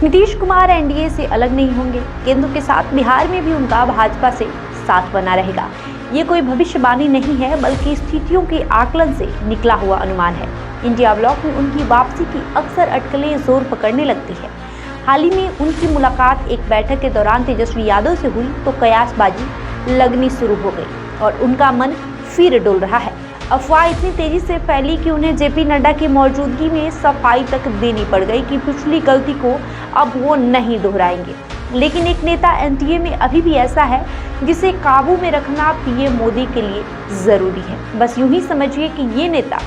Nitish Kumar NDA से अलग नहीं होंगे। केंद्र के साथ बिहार में भी उनका भाजपा से साथ बना रहेगा। ये कोई भविष्यवाणी नहीं है, बल्कि स्थितियों के आकलन से निकला हुआ अनुमान है। इंडिया ब्लॉक में उनकी वापसी की अक्सर अटकलें जोर पकड़ने लगती है। हाल ही में उनकी मुलाकात एक बैठक के दौरान तेजस्वी यादव से हुई तो कयासबाजी लगनी शुरू हो गई और उनका मन फिर डोल रहा है। अफवाह इतनी तेजी से फैली कि उन्हें जेपी नड्डा की मौजूदगी में सफाई तक देनी पड़ गई कि पिछली गलती को अब वो नहीं दोहराएंगे। लेकिन एक नेता एनडीए में अभी भी ऐसा है जिसे काबू में रखना पीएम मोदी के लिए जरूरी है। बस यूं ही समझिए कि ये नेता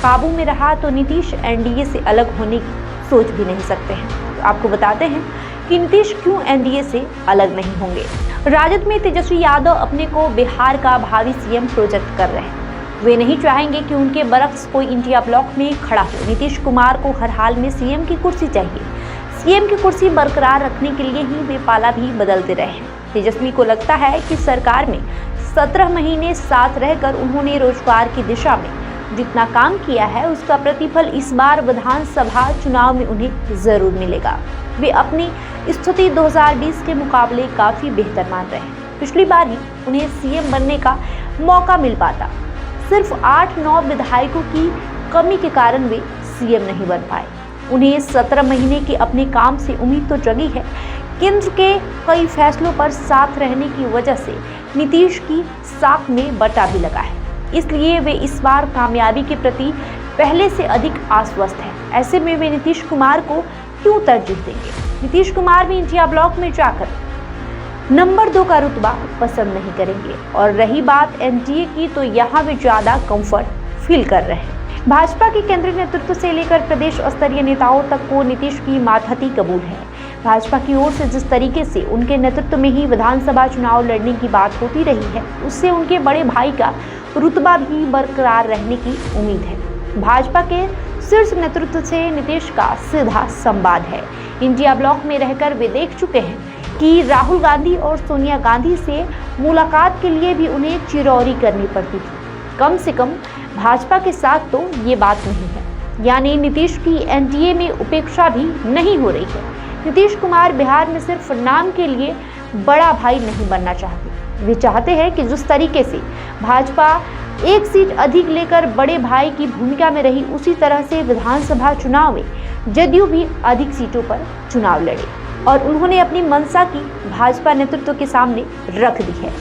काबू में रहा तो नीतीश एनडीए से अलग होने की सोच भी नहीं सकते हैं। तो आपको बताते हैं कि नीतीश क्यों एनडीए से अलग नहीं होंगे। राजद में तेजस्वी यादव अपने को बिहार का भावी सीएम प्रोजेक्ट कर रहे हैं। वे नहीं चाहेंगे कि उनके बरक्स कोई इंडिया ब्लॉक में खड़ा हो। नीतीश कुमार को हर हाल में सीएम की कुर्सी चाहिए। सीएम की कुर्सी बरकरार रखने के लिए ही वे पाला भी बदलते रहे हैं। तेजस्वी को लगता है कि सरकार में 17 महीने साथ रहकर उन्होंने रोजगार की दिशा में जितना काम किया है उसका प्रतिफल इस बार विधानसभा चुनाव में उन्हें जरूर मिलेगा। वे अपनी स्थिति 2020 के मुकाबले काफी बेहतर मान रहे हैं। पिछली बार ही उन्हें सीएम बनने का मौका मिल पाता। सिर्फ 8-9 विधायकों की कमी के कारण वे सीएम नहीं बन पाए। उन्हें 17 महीने के अपने काम से उम्मीद तो जगी है। केंद्र के कई फैसलों पर साथ रहने की वजह से नीतीश की साख में बटा भी लगा है। इसलिए वे इस बार कामयाबी के प्रति पहले से अधिक आश्वस्त हैं। ऐसे में वे नीतीश कुमार को क्यों तरजीह देंगे। नीतीश कुमार भी इंडिया ब्लॉक में जाकर नंबर 2 का रुतबा पसंद नहीं करेंगे। और रही बात एनडीए की, तो यहाँ वे ज्यादा कंफर्ट फील कर रहे हैं। भाजपा के केंद्रीय नेतृत्व से लेकर प्रदेश स्तरीय नेताओं तक को नीतीश की मातहती कबूल है। भाजपा की ओर से जिस तरीके से उनके नेतृत्व में ही विधानसभा चुनाव लड़ने की बात होती रही है, उससे उनके बड़े भाई का रुतबा भी बरकरार रहने की उम्मीद है। भाजपा के शीर्ष नेतृत्व से नीतीश का सीधा संवाद है। इंडिया ब्लॉक में रहकर वे देख चुके हैं कि राहुल गांधी और सोनिया गांधी से मुलाकात के लिए भी उन्हें चिरौरी करनी पड़ती थी। कम से कम भाजपा के साथ तो ये बात नहीं है। यानी नीतीश की एनडीए में उपेक्षा भी नहीं हो रही है। नीतीश कुमार बिहार में सिर्फ नाम के लिए बड़ा भाई नहीं बनना चाहते। वे चाहते हैं कि जिस तरीके से भाजपा एक सीट अधिक लेकर बड़े भाई की भूमिका में रही, उसी तरह से विधानसभा चुनाव में जदयू भी अधिक सीटों पर चुनाव लड़े। और उन्होंने अपनी मंशा की भाजपा नेतृत्व के सामने रख दी है।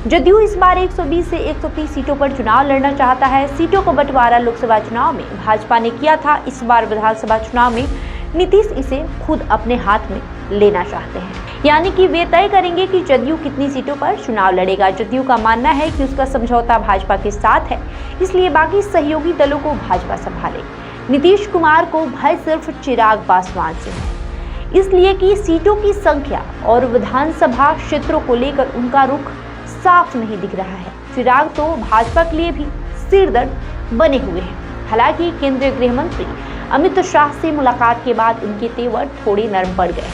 जदयू इस बार 120 से 130 सीटों पर चुनाव लड़ना चाहता है। सीटों को बंटवारा लोकसभा चुनाव में भाजपा ने किया था। इस बार विधानसभा चुनाव में नीतीश इसे खुद अपने हाथ में लेना चाहते हैं। यानी कि वे तय करेंगे कि जदयू कितनी सीटों पर चुनाव लड़ेगा। जदयू का मानना है कि उसका समझौता भाजपा के साथ है, इसलिए बाकी सहयोगी दलों को भाजपा संभाले। नीतीश कुमार को भय सिर्फ चिराग पासवान से है, इसलिए कि सीटों की संख्या और विधानसभा क्षेत्रों को लेकर उनका रुख साफ नहीं दिख रहा है। चिराग तो भाजपा के लिए भी सिरदर्द बने हुए हैं। हालांकि केंद्रीय गृह मंत्री अमित शाह से मुलाकात के बाद उनके तेवर थोड़े नरम पड़ गए।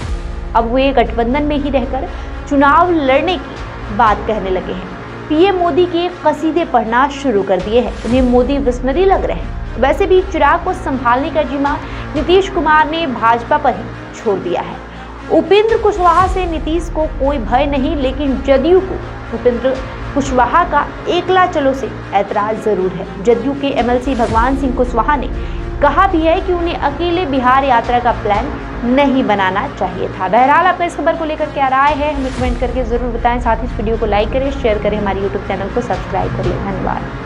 अब वे गठबंधन में ही रहकर चुनाव लड़ने की बात कहने लगे हैं। पीएम मोदी के कसीदे पढ़ना शुरू कर दिए हैं। उन्हें मोदी विजनरी लग रहे हैं। वैसे भी चिराग को संभालने का जिम्मा नीतीश कुमार ने भाजपा पर ही छोड़ दिया है। उपेंद्र कुशवाहा से नीतीश को कोई भय नहीं, लेकिन जदयू को उपेंद्र कुशवाहा का एकला चलो से ऐतराज जरूर है। जदयू के एमएलसी भगवान सिंह कुशवाहा ने कहा भी है कि उन्हें अकेले बिहार यात्रा का प्लान नहीं बनाना चाहिए था। बहरहाल आपका इस खबर को लेकर क्या राय है, हमें कमेंट करके जरूर बताएं। साथ ही इस वीडियो को लाइक करें, शेयर करें, हमारे यूट्यूब चैनल को सब्सक्राइब करें। धन्यवाद।